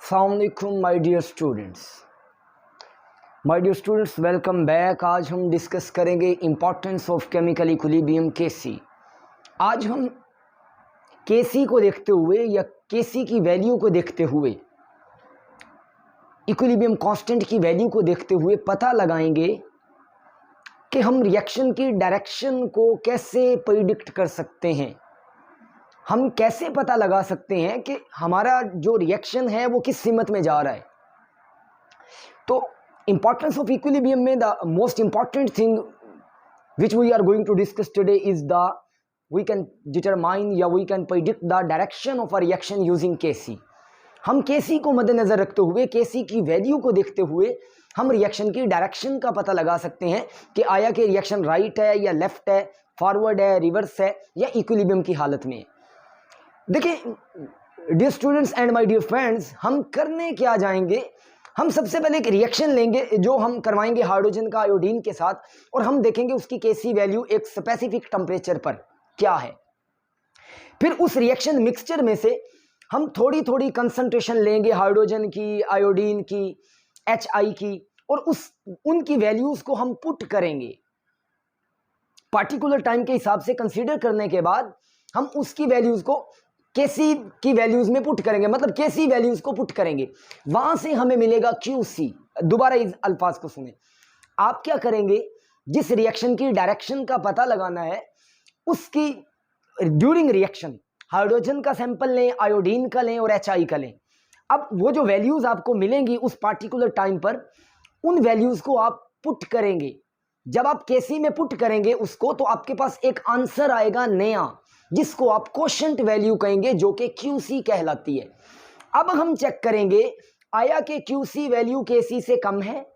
अस्सलामुअलैकुम my dear students, welcome back. आज हम डिस्कस करेंगे importance of chemical equilibrium KC. आज हम केसी को देखते हुए या केसी की वैल्यू को देखते हुए, इक्विलिब्रियम कांस्टेंट की वैल्यू को देखते हुए पता लगाएंगे कि हम रिएक्शन की डायरेक्शन को कैसे प्रिडिक्ट कर सकते हैं। हम कैसे पता लगा सकते हैं कि हमारा जो रिएक्शन है वो किस सिमत में जा रहा है। तो इंपॉर्टेंस ऑफ इक्विलिब्रियम में the most important thing which we are going to discuss today is the we can determine या we can predict the direction of a reaction using KC. हम केसी को मद्देनजर रखते हुए, केसी की वैल्यू को देखते हुए हम रिएक्शन की डायरेक्शन का पता लगा सकते हैं कि आया कि रिएक्शन राइट है या लेफ्ट है, फॉरवर्ड है, रिवर्स है या इक्विलिब्रियम की हालत में है। देखिए dear students and my dear friends, हम करने क्या जाएंगे, हम सबसे पहले एक रिएक्शन लेंगे जो हम करवाएंगे हाइड्रोजन का आयोडीन के साथ, और हम देखेंगे उसकी केसी वैल्यू एक स्पेसिफिक टेम्परेचर पर क्या है। फिर उस रिएक्शन मिक्सचर में से हम थोड़ी थोड़ी कंसंट्रेशन लेंगे हाइड्रोजन की, आयोडीन की, HI की, और उनकी वैल्यूज को हम पुट करेंगे पार्टिकुलर टाइम के हिसाब से कंसीडर करने के बाद हम उसकी वैल्यूज को केसी की वैल्यूज में पुट करेंगे, मतलब केसी वैल्यूज को पुट करेंगे। वहां से हमें मिलेगा QC। दोबारा इस अल्फाज को सुने। आप क्या करेंगे, जिस रिएक्शन की डायरेक्शन का पता लगाना है उसकी ड्यूरिंग रिएक्शन हाइड्रोजन का सैंपल लें, आयोडीन का लें और HI का लें। अब वो जो वैल्यूज आपको मिलेंगी उस पार्टिकुलर टाइम पर, उन वैल्यूज को आप पुट करेंगे। जब आप केसी में पुट करेंगे उसको, तो आपके पास एक आंसर आएगा नया, जिसको आप कोशेंट वैल्यू कहेंगे, जो कि QC कहलाती है। अब हम चेक करेंगे आया कि QC वैल्यू केसी से कम है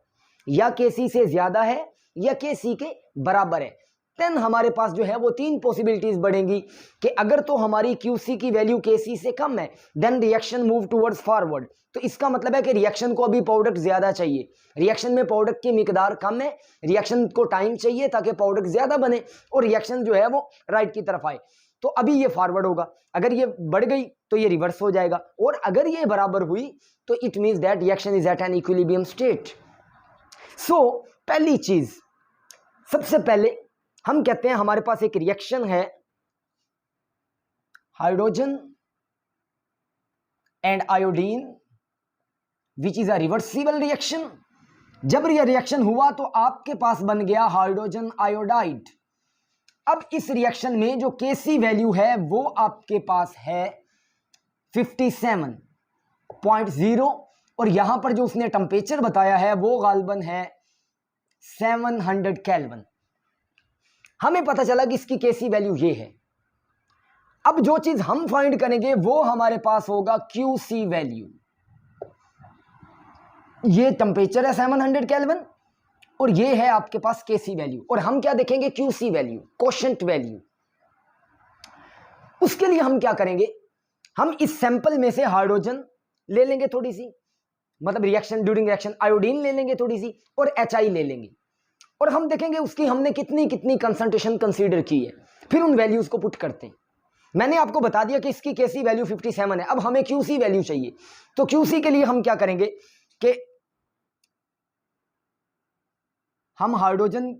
या केसी से ज्यादा है या केसी के बराबर है। देन हमारे पास जो है वो तीन पॉसिबिलिटीज बढ़ेंगी कि अगर तो हमारी QC की वैल्यू केसी से कम है, then reaction move towards forward. तो इसका मतलब है कि रिएक्शन को अभी प्रोडक्ट ज्यादा चाहिए, रिएक्शन में प्रोडक्ट की मिकदार कम है, रिएक्शन को टाइम चाहिए ताकि प्रोडक्ट ज्यादा बने और रिएक्शन जो है वो राइट की तरफ आए। तो अभी ये फॉरवर्ड होगा, अगर ये बढ़ गई तो ये रिवर्स हो जाएगा, और अगर ये बराबर हुई तो it means that reaction is at an equilibrium state. So पहली चीज, सबसे पहले हम कहते हैं हमारे पास एक रिएक्शन है hydrogen and iodine which is a reversible reaction. जब ये रिएक्शन हुआ तो आपके पास बन गया हाइड्रोजन आयोडाइड। अब इस रिएक्शन में जो केसी वैल्यू है वो आपके पास है 57.0, और यहां पर जो उसने टेम्परेचर बताया है वो गालबन है 700 केल्विन। हमें पता चला कि इसकी केसी वैल्यू ये है। अब जो चीज हम फाइंड करेंगे वो हमारे पास होगा QC वैल्यू। ये टेम्परेचर है 700 केल्विन और ये है आपके पास केसी वैल्यू, और हम क्या देखेंगे, QC वैल्यू, कोशेंट वैल्यू। उसके लिए हम क्या करेंगे, हम इस सैंपल में से हाइड्रोजन ले लेंगे थोड़ी सी, मतलब रिएक्शन ड्यूरिंग रिएक्शन आयोडीन ले लेंगे थोड़ी सी, और HI ले लेंगे, और हम देखेंगे उसकी हमने कितनी कितनी कंसंट्रेशन कंसीडर की है। फिर उन वैल्यूज को पुट करते हैं। मैंने आपको बता दिया कि इसकी केसी वैल्यू 57 है। अब हमें QC वैल्यू चाहिए, तो QC के लिए हम क्या करेंगे कि हम हाइड्रोजन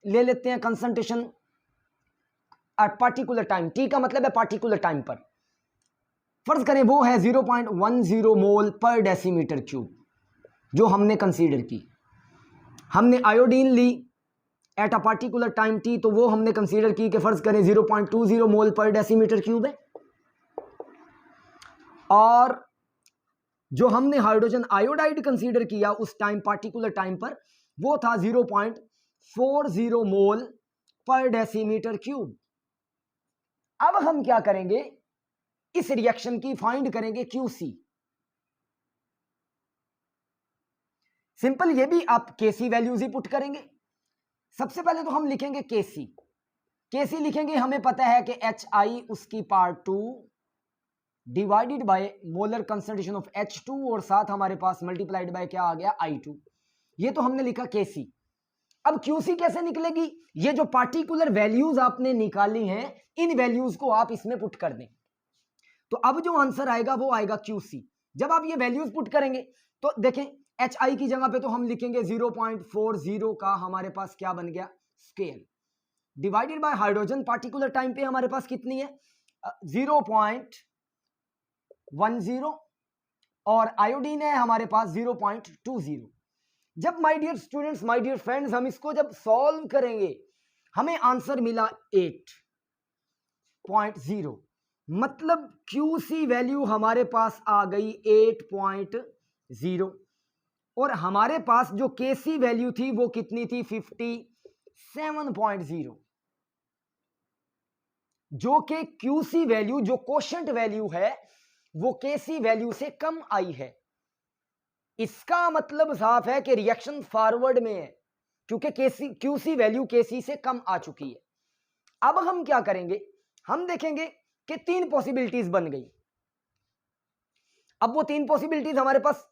ले लेते हैं concentration eight particular time, T का मतलब है पार्टिकुलर टाइम पर। फर्ज करें वो है 0.10 मोल पर डेसीमीटर क्यूब जो हमने कंसीडर की। हमने आयोडीन ली at a particular time T, तो वो हमने कंसीडर की कि फर्ज करें 0.20 मोल पर डेसीमीटर क्यूब है, और जो हमने हाइड्रोजन आयोडाइड कंसीडर किया उस टाइम पार्टिकुलर टाइम पर वो था 0.40 मोल पर डेसीमीटर क्यूब। अब हम क्या करेंगे, इस रिएक्शन की फाइंड करेंगे QC। सिंपल, ये भी आप केसी वैल्यूज ही पुट करेंगे। सबसे पहले तो हम लिखेंगे केसी लिखेंगे, हमें पता है कि HI उसकी part 2 divided by molar concentration of H2, और साथ हमारे पास मल्टीप्लाइड बाय क्या आ गया, I2। ये तो हमने लिखा केसी। अब QC कैसे निकलेगी, ये जो पार्टिकुलर वैल्यूज आपने निकाली हैं इन वैल्यूज को आप इसमें पुट कर दें, तो अब जो आंसर आएगा वो आएगा QC। जब आप ये वैल्यूज पुट करेंगे तो देखें HI की जगह पे तो हम लिखेंगे 0.40 का हमारे पास क्या बन गया scale, divided by hydrogen particular time पे हमारे पास कितनी है 0.10 और आयोडीन है हमारे पास 0.20। जब my dear students, my dear friends, हम इसको जब सॉल्व करेंगे हमें आंसर मिला 8.0, मतलब QC वैल्यू हमारे पास आ गई 8.0 और हमारे पास जो KC वैल्यू थी वो कितनी थी 57.0, जो कि QC वैल्यू जो कोशेंट वैल्यू है वो KC वैल्यू से कम आई है। इसका मतलब साफ है कि रिएक्शन फॉरवर्ड में है क्योंकि QC वैल्यू KC से कम आ चुकी है। अब हम क्या करेंगे, हम देखेंगे कि 3 पॉसिबिलिटीज बन गई। अब वो 3 पॉसिबिलिटीज हमारे पास,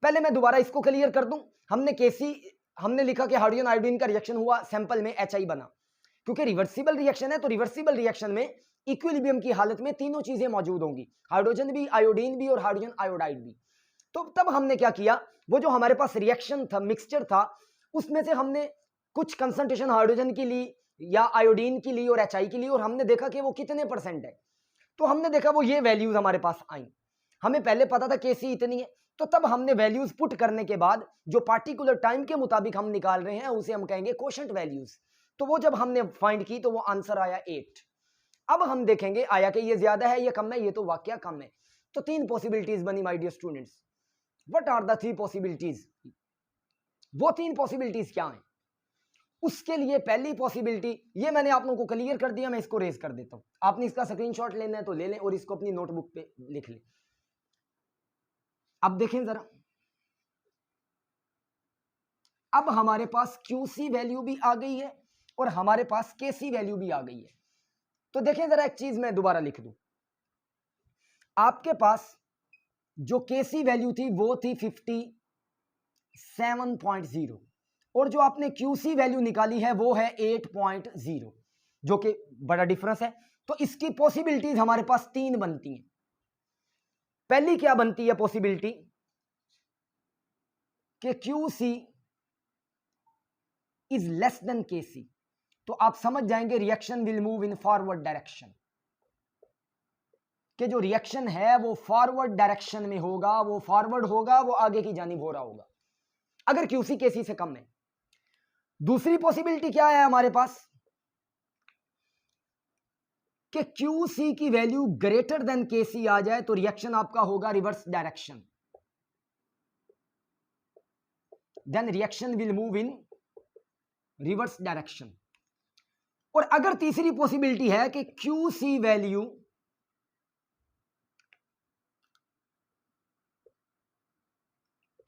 पहले मैं दोबारा इसको क्लियर कर दूं। हमने लिखा कि हाइड्रोजन आयोडीन का रिएक्शन हुआ, सैंपल में HI बना। क्योंकि रिवर्सिबल रिएक्शन है तो रिवर्सिबल रिएक्शन में इक्विलिब्रियम की हालत में तीनों चीजें मौजूद होंगी, हाइड्रोजन भी, आयोडीन भी और हाइड्रोजन आयोडाइड भी। तो तब हमने क्या किया, वो जो हमारे पास रिएक्शन था, मिक्सचर था, उसमें से हमने कुछ कंसंट्रेशन हाइड्रोजन की ली या आयोडीन की ली और HI की ली और हमने देखा कि वो कितने % है। तो हमने देखा वो ये वैल्यूज हमारे पास आई। हमें पहले पता था KC इतनी है, तो तब हमने वैल्यूज पुट करने के बाद जो पार्टिकुलर टाइम के मुताबिक हम निकाल रहे हैं उसे हम कहेंगे कोशेंट वैल्यूज। तो वो जब हमने फाइंड की तो वो आंसर आया 8। अब हम देखेंगे आया कि ये ज्यादा है ये कम है, ये तो वाकया कम है। तो 3 पॉसिबिलिटीज बनी my dear students. What are the 3 possibilities? वो 3 पॉसिबिलिटीज क्या हैं? उसके लिए पहली पॉसिबिलिटी, ये मैंने आप लोगों को क्लियर कर दिया, मैं इसको रेज कर देता हूं। आपने इसका स्क्रीनशॉट लेना है तो ले लें और इसको अपनी नोटबुक पे लिख लें। अब देखें जरा, अब हमारे पास QC वैल्यू भी आ गई है और हमारे पास KC वैल्यू भी आ गई है। तो देखें जरा, एक चीज मैं दोबारा लिख दूं। आपके पास जो KC वैल्यू थी वो थी 57.0 और जो आपने QC वैल्यू निकाली है वो है 8.0, जो कि बड़ा डिफरेंस है। तो इसकी पॉसिबिलिटीज हमारे पास 3 बनती हैं। पहली क्या बनती है पॉसिबिलिटी कि QC is less than KC, तो आप समझ जाएंगे reaction will move in forward direction, कि जो रिएक्शन है वो फॉरवर्ड डायरेक्शन में होगा, वो फॉरवर्ड होगा, वो आगे की जानिब हो रहा होगा अगर QC KC से कम है। दूसरी पॉसिबिलिटी क्या है हमारे पास कि QC की वैल्यू ग्रेटर देन KC आ जाए तो रिएक्शन आपका होगा reverse direction, then reaction will move in reverse direction. और अगर तीसरी पॉसिबिलिटी है कि QC वैल्यू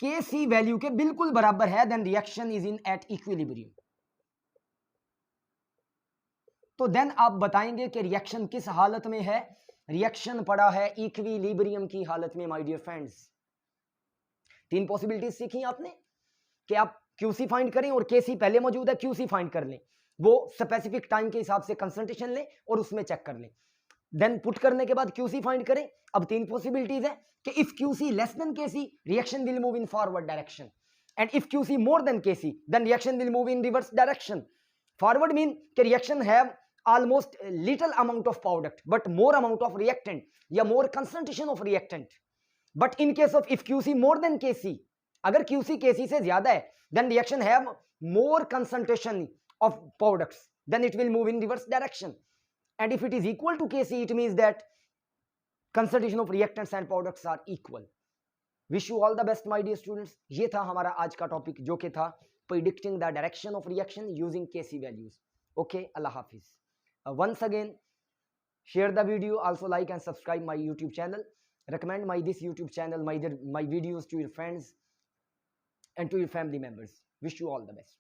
KC वैल्यू के बिल्कुल बराबर है, then reaction is in at equilibrium. तो देन आप बताएंगे कि रिएक्शन किस हालत में है, रिएक्शन पड़ा है इक्विलिब्रियम की हालत में माय डियर फ्रेंड्स। 3 पॉसिबिलिटीज सीखी आपने कि आप QC फाइंड करें और KC पहले मौजूद है, QC फाइंड कर लें, वो स्पेसिफिक टाइम के हिसाब से कंसंट्रेशन लें और उसमें चेक कर लें, देन पुट करने के बाद QC फाइंड करें। अब 3 पॉसिबिलिटीज है कि if QC less than KC reaction will move in forward direction and if QC more than KC then reaction will move in reverse direction. Forward mean कि reaction have almost little amount of product but more amount of reactant या more concentration of reactant, but in case of if QC more than KC, अगर QC KC से ज्यादा है then reaction have more concentration of products, then it will move in reverse direction, and if it is equal to KC it means that concentration of reactants and products are equal. Wish you all the best my dear students. ये था हमारा आज का topic जो कि था predicting the direction of reaction using KC values. Okay, Allah Hafiz. Once again, share the video, also like and subscribe my YouTube channel, recommend this YouTube channel, my videos to your friends and to your family members. Wish you all the best.